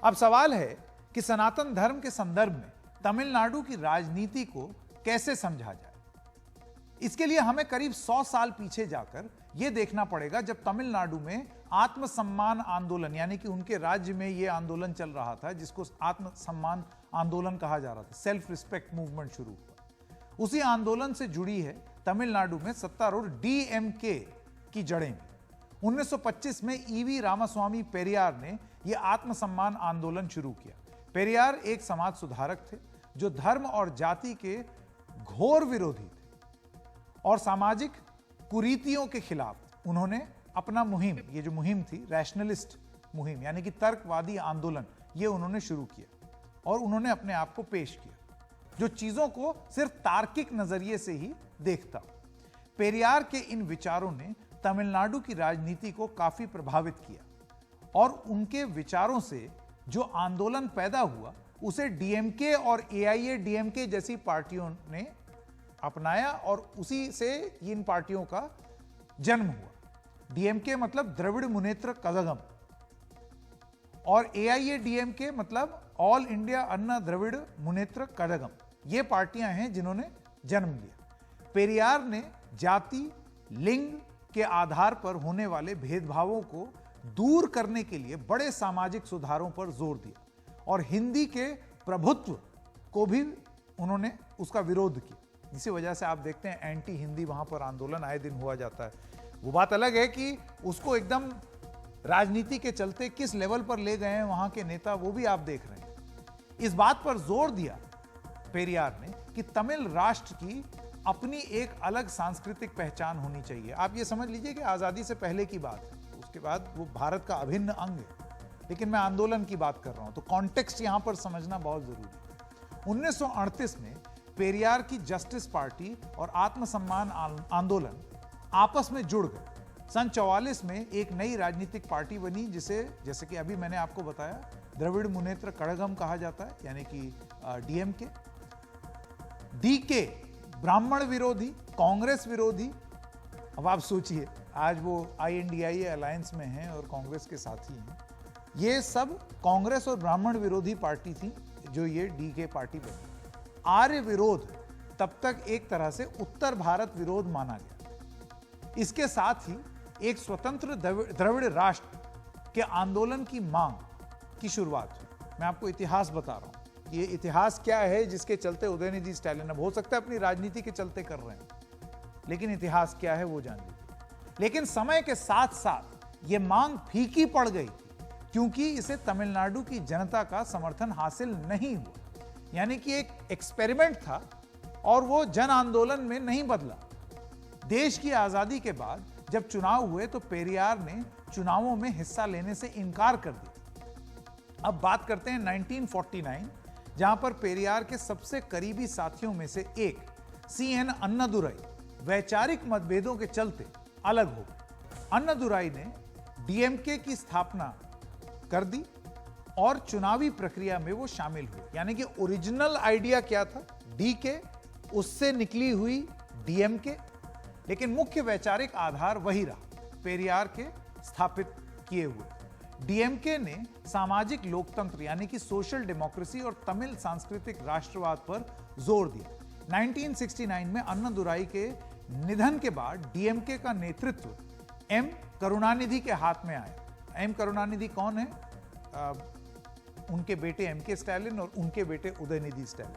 अब सवाल है कि सनातन धर्म के संदर्भ में तमिलनाडु की राजनीति को कैसे समझा जाए। इसके लिए हमें करीब 100 साल पीछे जाकर यह देखना पड़ेगा जब तमिलनाडु में आत्मसम्मान आंदोलन, यानी कि उनके राज्य में यह आंदोलन चल रहा था जिसको आत्मसम्मान आंदोलन कहा जा रहा था, सेल्फ रिस्पेक्ट मूवमेंट शुरू हुआ। उसी आंदोलन से जुड़ी है तमिलनाडु में सत्तारूढ़ डीएमके की जड़ें। 1925 में ईवी रामास्वामी पेरियार ने यह आत्मसम्मान आंदोलन शुरू किया। पेरियार एक समाज सुधारक थे जो धर्म और जाति के घोर विरोधी थे और सामाजिक कुरीतियों के खिलाफ उन्होंने अपना मुहिम, ये जो मुहिम थी रैशनलिस्ट मुहिम यानी कि तर्कवादी आंदोलन, ये उन्होंने शुरू किया और उन्होंने अपने आप को पेश किया जो चीजों को सिर्फ तार्किक नजरिए से ही देखता। पेरियार के इन विचारों ने तमिलनाडु की राजनीति को काफी प्रभावित किया और उनके विचारों से जो आंदोलन पैदा हुआ उसे डीएमके और एआईएडीएमके जैसी पार्टियों ने अपनाया और उसी से इन पार्टियों का जन्म हुआ। डीएमके मतलब द्रविड़ मुनेत्र कझगम और एआईएडीएमके मतलब ऑल इंडिया अन्ना द्रविड़ मुनेत्र कझगम। ये पार्टियां हैं जिन्होंने जन्म लिया। पेरियार ने जाति, लिंग के आधार पर होने वाले भेदभावों को दूर करने के लिए बड़े सामाजिक सुधारों पर जोर दिया और हिंदी के प्रभुत्व को भी उन्होंने उसका विरोध किया। इसी वजह से आप देखते हैं एंटी हिंदी वहां पर आंदोलन आए दिन हुआ जाता है। वो बात अलग है कि उसको एकदम राजनीति के चलते किस लेवल पर ले गए हैं वहां के नेता, वो भी आप देख रहे हैं। इस बात पर जोर दिया पेरियार ने कि तमिल राष्ट्र की अपनी एक अलग सांस्कृतिक पहचान होनी चाहिए। आप ये समझ लीजिए कि आजादी से पहले की बात है, उसके बाद वो भारत का अभिन्न अंग है, लेकिन मैं आंदोलन की बात कर रहा हूं तो कॉन्टेक्स्ट यहां पर समझना बहुत जरूरी है। 1938 में पेरियार की जस्टिस पार्टी और आत्मसम्मान आंदोलन आपस में जुड़ गए। सन 44 में एक नई राजनीतिक पार्टी बनी जिसे, जैसे कि अभी मैंने आपको बताया, द्रविड़ मुनेत्र कझगम कहा जाता है, यानी कि डीएमके। डीके ब्राह्मण विरोधी, कांग्रेस विरोधी। अब आप सोचिए, आज वो आईएनडीआईए अलायंस में हैं और कांग्रेस के साथी हैं। ये सब कांग्रेस और ब्राह्मण विरोधी पार्टी थी जो ये डीके पार्टी बनी। आर्य विरोध तब तक एक तरह से उत्तर भारत विरोध माना गया। इसके साथ ही एक स्वतंत्र द्रविड़ राष्ट्र के आंदोलन की मांग की शुरुआत हुई। मैं आपको इतिहास बता रहा हूं, ये इतिहास क्या है जिसके चलते उदयनिधि स्टैलिन, अब हो सकता है अपनी राजनीति के चलते कर रहे हैं, लेकिन इतिहास क्या है वो जान लीजिए। लेकिन समय के साथ साथ ये मांग फीकी पड़ गई थी क्योंकि इसे तमिलनाडु की जनता का समर्थन हासिल नहीं हुआ। यानी कि एक एक्सपेरिमेंट था और वो जन आंदोलन में नहीं बदला। देश की आजादी के बाद जब चुनाव हुए तो पेरियार ने चुनावों में हिस्सा लेने से इनकार कर दिया। अब बात करते हैं 1949, जहां पर पेरियार के सबसे करीबी साथियों में से एक सीएन अन्नादुराई वैचारिक मतभेदों के चलते अलग हो गए। अन्नादुराई ने डीएमके की स्थापना कर दी और चुनावी प्रक्रिया में वो शामिल हुए। यानी कि ओरिजिनल आइडिया क्या था, डीके, उससे निकली हुई डीएमके, लेकिन मुख्य वैचारिक आधार वही रहा, पेरियार के स्थापित किए हुए। डीएमके ने सामाजिक लोकतंत्र यानी कि सोशल डेमोक्रेसी और तमिल सांस्कृतिक राष्ट्रवाद पर जोर दिया। 1969 में अन्नादुराई के निधन के बाद डीएमके का नेतृत्व एम करुणानिधि के हाथ में आया। एम करुणानिधि कौन है? उनके बेटे एमके स्टैलिन और उनके बेटे उदयनिधि स्टैलिन।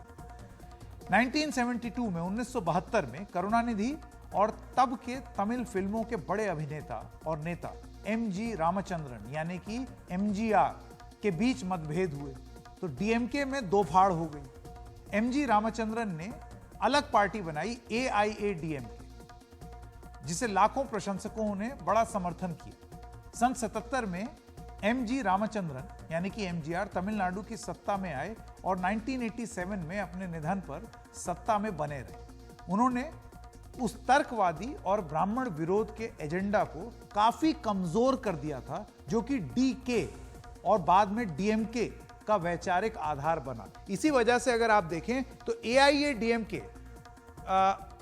1972 में 1972 में करुणानिधि और तब के तमिल फिल्मों के बड़े अभिनेता और नेता एमजी रामचंद्रन यानी कि एमजीआर के बीच मतभेद हुए तो डीएमके में दो फाड़ हो गई। एमजी रामचंद्रन ने अलग पार्टी बनाई एआईएडीएमके, जिसे लाखों प्रशंसकों ने बड़ा समर्थन किया। सन 77 में एमजी रामचंद्रन यानी कि एमजीआर तमिलनाडु की सत्ता में आए और 1987 में अपने निधन पर सत्ता में बने रहे। उन्होंने उस तर्कवादी और ब्राह्मण विरोध के एजेंडा को काफी कमजोर कर दिया था जो कि डीके और बाद में डीएमके का वैचारिक आधार बना। इसी वजह से अगर आप देखें तो एआईएडीएमके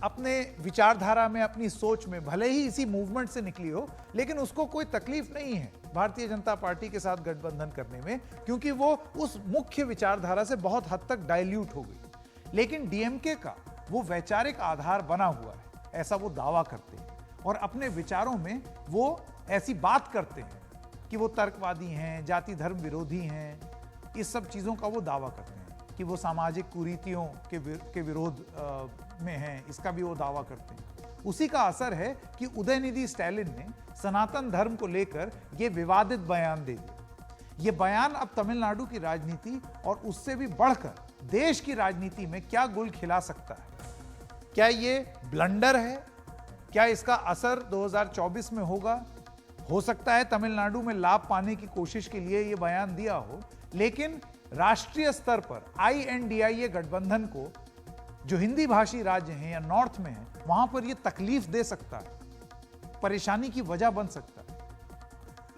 अपने विचारधारा में, अपनी सोच में भले ही इसी मूवमेंट से निकली हो, लेकिन उसको कोई तकलीफ नहीं है भारतीय जनता पार्टी के साथ गठबंधन करने में, क्योंकि वो उस मुख्य विचारधारा से बहुत हद तक डाइल्यूट हो गई। लेकिन डीएमके का वो वैचारिक आधार बना हुआ है, ऐसा वो दावा करते हैं, और अपने विचारों में वो ऐसी बात करते हैं कि वो तर्कवादी हैं, जाति धर्म विरोधी हैं। इस सब चीज़ों का वो दावा करते हैं कि वो सामाजिक कुरीतियों के विरोध में हैं, इसका भी वो दावा करते हैं। उसी का असर है कि उदयनिधि स्टैलिन ने सनातन धर्म को लेकर ये विवादित बयान दे दिया। ये बयान अब तमिलनाडु की राजनीति और उससे भी बढ़कर देश की राजनीति में क्या गुल खिला सकता है? क्या ये ब्लंडर है? क्या इसका असर 2024 में होगा? हो सकता है तमिलनाडु में लाभ पाने की कोशिश के लिए ये बयान दिया हो, लेकिन राष्ट्रीय स्तर पर INDIA गठबंधन को, जो हिंदी भाषी राज्य हैं या नॉर्थ में हैं, वहां पर ये तकलीफ दे सकता है, परेशानी की वजह बन सकता है।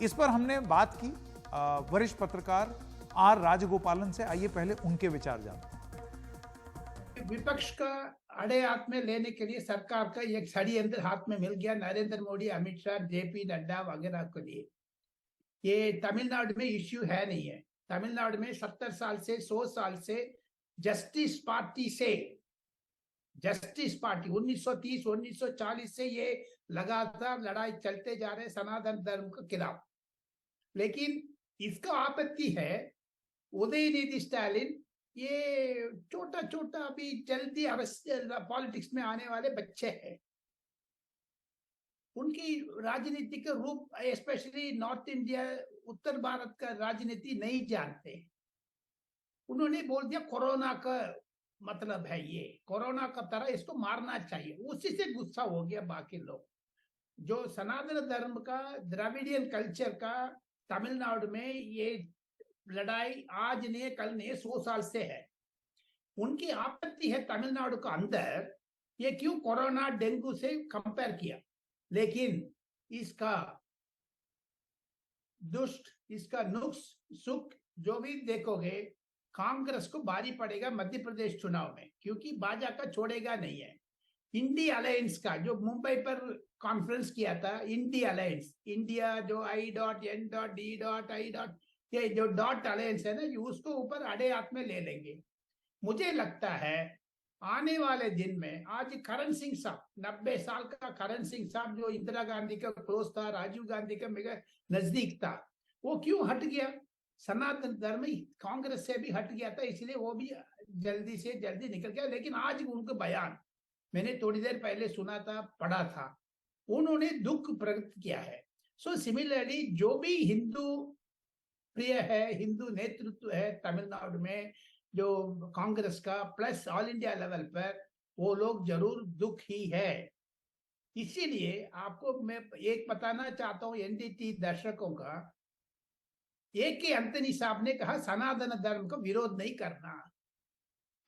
इस पर हमने बात की वरिष्ठ पत्रकार R राजगोपालन से। आइए पहले उनके विचार जानते हैं। विपक्ष का अड़े हाथ में लेने के लिए सरकार का एक षड्यंत्र हाथ में मिल गया, नरेंद्र मोदी, अमित शाह, JP नड्डा वगैरह के लिए। ये तमिलनाडु में इश्यू है नहीं है। तमिलनाडु में 70 साल से 100 साल से जस्टिस पार्टी 1930 1940 से ये लगातार लड़ाई चलते जा रहे सनातन धर्म के खिलाफ। लेकिन इसका आपत्ति है उदयनिधि स्टालिन, ये छोटा छोटा अभी जल्दी पॉलिटिक्स में आने वाले बच्चे हैं, उनकी राजनीति का रूप, स्पेशली नॉर्थ इंडिया, उत्तर भारत का राजनीति नहीं जानते। उन्होंने बोल दिया कोरोना का मतलब है, ये कोरोना का तरह इसको मारना चाहिए। उसी से गुस्सा हो गया बाकी लोग। जो सनातन धर्म का, द्रविडियन कल्चर का तमिलनाडु में ये लड़ाई आज नहीं कल नहीं 100 साल से है। उनकी आपत्ति है तमिलनाडु का अंदर ये क्यों कोरोना डेंगू से कंपेयर किया। लेकिन इसका इसका नुक्स सुख जो भी देखोगे, कांग्रेस को भारी पड़ेगा मध्य प्रदेश चुनाव में, क्योंकि भाजपा का छोड़ेगा नहीं है। इंडी अलायंस का जो मुंबई पर कॉन्फ्रेंस किया था, इंडी अलायंस, इंडिया जो I.N.D.I. ये जो डॉट अलायंस है ना, उसको ऊपर अड़े हाथ में ले लेंगे। मुझे लगता है आने वाले दिन में, आज करण सिंह साहब, 90 साल का करण सिंह साहब, जो इंदिरा गांधी का क्लोज था, राजीव गांधी का मेरा नजदीक था, वो क्यों हट गया? सनातन धर्म कांग्रेस से भी हट गया था, इसलिए वो भी जल्दी से जल्दी निकल गया। लेकिन आज उनका बयान मैंने थोड़ी देर पहले सुना था, पढ़ा था, उन्होंने दुख प्रकट किया है। सो सिमिलरली जो भी हिंदू प्रिय है, हिंदू नेतृत्व है तमिलनाडु में, जो कांग्रेस का प्लस ऑल इंडिया लेवल पर, वो लोग जरूर दुख ही है। इसीलिए आपको मैं एक बताना चाहता हूँ NDT दर्शकों का, AK एंथनी साहब ने कहा सनातन धर्म को विरोध नहीं करना,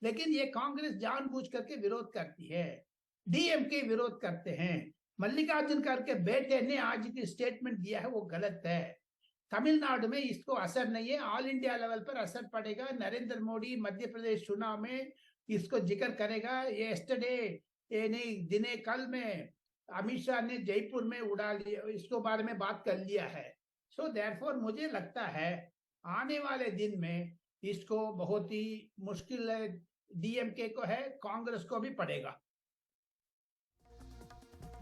लेकिन ये कांग्रेस जानबूझ करके विरोध करती है, DMK विरोध करते हैं। मल्लिकार्जुन खड़गे बेटे ने आज की स्टेटमेंट दिया है, वो गलत है। तमिलनाडु में इसको असर नहीं है, ऑल इंडिया लेवल पर असर पड़ेगा। नरेंद्र मोदी मध्य प्रदेश चुनाव में इसको जिक्र करेगा। ये यस्टरडे, ये नहीं दिने कल में अमित शाह ने जयपुर में उड़ा लिया, इसको बारे में बात कर लिया है। सो देयरफॉर मुझे लगता है आने वाले दिन में इसको बहुत ही मुश्किल है, DMK को है, कांग्रेस को भी पड़ेगा।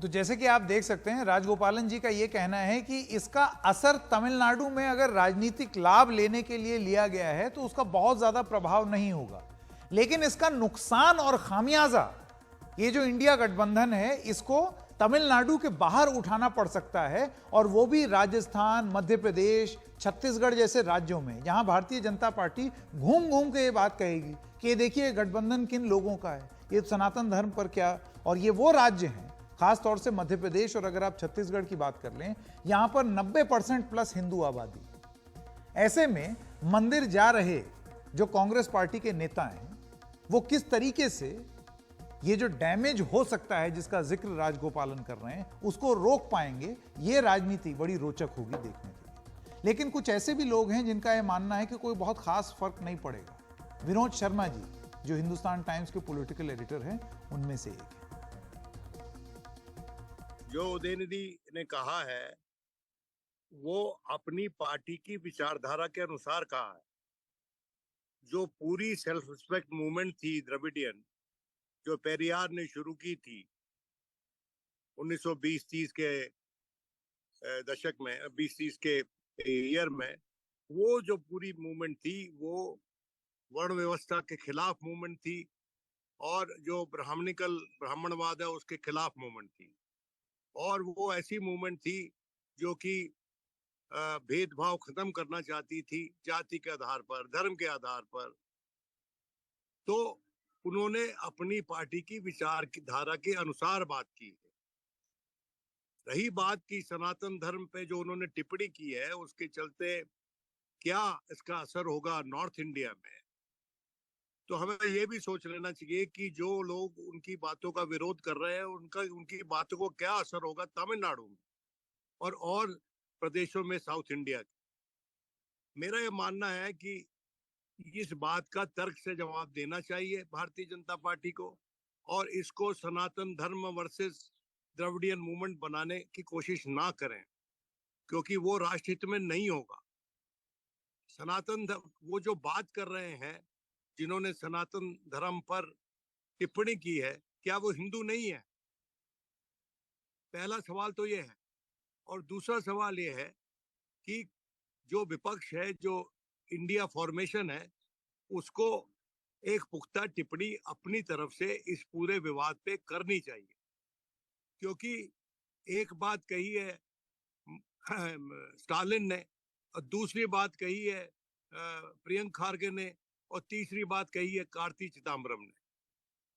तो जैसे कि आप देख सकते हैं, राजगोपालन जी का यह कहना है कि इसका असर तमिलनाडु में अगर राजनीतिक लाभ लेने के लिए लिया गया है तो उसका बहुत ज्यादा प्रभाव नहीं होगा, लेकिन इसका नुकसान और खामियाजा, ये जो इंडिया गठबंधन है, इसको तमिलनाडु के बाहर उठाना पड़ सकता है, और वो भी राजस्थान, मध्य प्रदेश, छत्तीसगढ़ जैसे राज्यों में, जहां भारतीय जनता पार्टी घूम घूम के ये बात कहेगी कि ये देखिए गठबंधन किन लोगों का है, ये सनातन धर्म पर क्या। और ये वो राज्य हैं, खासतौर से मध्य प्रदेश, और अगर आप छत्तीसगढ़ की बात कर लें, यहां पर 90% प्लस हिंदू आबादी। ऐसे में मंदिर जा रहे जो कांग्रेस पार्टी के नेता हैं, वो किस तरीके से ये जो डैमेज हो सकता है जिसका जिक्र राजगोपालन कर रहे हैं, उसको रोक पाएंगे, ये राजनीति बड़ी रोचक होगी देखने के लिए। लेकिन कुछ ऐसे भी लोग हैं जिनका यह मानना है कि कोई बहुत खास फर्क नहीं पड़ेगा। विनोद शर्मा जी, जो हिंदुस्तान टाइम्स के पॉलिटिकल एडिटर हैं, उनमें से एक है। जो उदयनिधि ने कहा है वो अपनी पार्टी की विचारधारा के अनुसार कहा है। जो पूरी सेल्फ रिस्पेक्ट मूवमेंट थी द्रविडियन, जो पेरियार ने शुरू की थी 1920-30 के दशक में, 20-30 के ईयर में, वो जो पूरी मूवमेंट थी वो वर्ण व्यवस्था के खिलाफ मूवमेंट थी, और जो ब्राह्मणवाद है उसके खिलाफ मूवमेंट थी। और वो ऐसी मूवमेंट थी जो कि भेदभाव खत्म करना चाहती थी, जाति के आधार पर, धर्म के आधार पर। तो उन्होंने अपनी पार्टी की विचार की धारा के अनुसार बात की है। रही बात की सनातन धर्म पे जो उन्होंने टिप्पणी की है, उसके चलते क्या इसका असर होगा नॉर्थ इंडिया में, तो हमें ये भी सोच लेना चाहिए कि जो लोग उनकी बातों का विरोध कर रहे हैं, उनकी बातों को क्या असर होगा तमिलनाडु में और प्रदेशों में साउथ इंडिया के। मेरा ये मानना है कि इस बात का तर्क से जवाब देना चाहिए भारतीय जनता पार्टी को, और इसको सनातन धर्म वर्सेस द्रविडियन मूवमेंट बनाने की कोशिश ना करें, क्योंकि वो राष्ट्रहित में नहीं होगा। वो जो बात कर रहे हैं, जिन्होंने सनातन धर्म पर टिप्पणी की है, क्या वो हिंदू नहीं है? पहला सवाल तो ये है। और दूसरा सवाल ये है कि जो विपक्ष है, जो इंडिया फॉर्मेशन है, उसको एक पुख्ता टिप्पणी अपनी तरफ से इस पूरे विवाद पे करनी चाहिए। क्योंकि एक बात कही है स्टालिन ने, और दूसरी बात कही है प्रियंक खारगे ने, और तीसरी बात कही है कार्ति चिदम्बरम ने।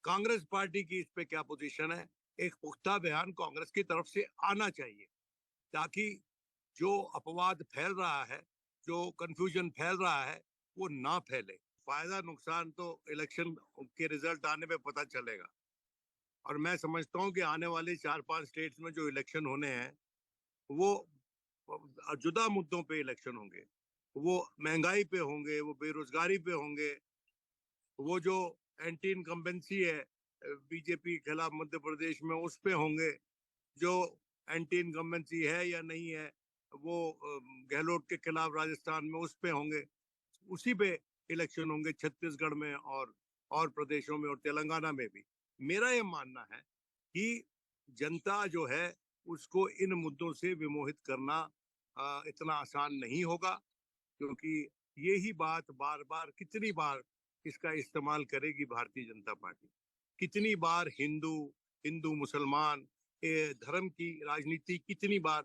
कांग्रेस पार्टी की इस पे क्या पोजीशन है? एक पुख्ता बयान कांग्रेस की तरफ से आना चाहिए, ताकि जो अपवाद फैल रहा है, जो कंफ्यूजन फैल रहा है, वो ना फैले। फायदा नुकसान तो इलेक्शन के रिजल्ट आने पे पता चलेगा। और मैं समझता हूँ कि आने वाले 4-5 स्टेट्स में जो इलेक्शन होने हैं, वो जुदा मुद्दों पे इलेक्शन होंगे। वो महंगाई पे होंगे, वो बेरोजगारी पे होंगे, वो जो एंटी इनकम्बेंसी है बीजेपी के खिलाफ मध्य प्रदेश में, उस पे होंगे। जो एंटी इनकम्बेंसी है या नहीं है वो गहलोत के खिलाफ राजस्थान में, उस पे होंगे। उसी पे इलेक्शन होंगे छत्तीसगढ़ में और प्रदेशों में, और तेलंगाना में भी। मेरा ये मानना है कि जनता जो है उसको इन मुद्दों से विमोहित करना इतना आसान नहीं होगा, क्योंकि यही बात बार बार, कितनी बार इसका इस्तेमाल करेगी भारतीय जनता पार्टी? कितनी बार हिंदू मुसलमान धर्म की राजनीति कितनी बार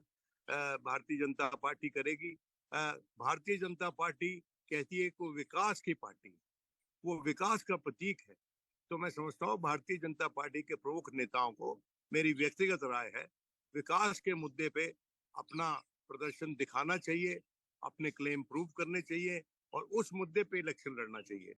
भारतीय जनता पार्टी करेगी? भारतीय जनता पार्टी कहती है कि विकास की पार्टी, वो विकास का प्रतीक है। तो मैं समझता हूँ भारतीय जनता पार्टी के प्रमुख नेताओं को, मेरी व्यक्तिगत राय है, विकास के मुद्दे पे अपना प्रदर्शन दिखाना चाहिए, अपने क्लेम प्रूव करने चाहिए, और उस मुद्दे पे इलेक्शन लड़ना चाहिए।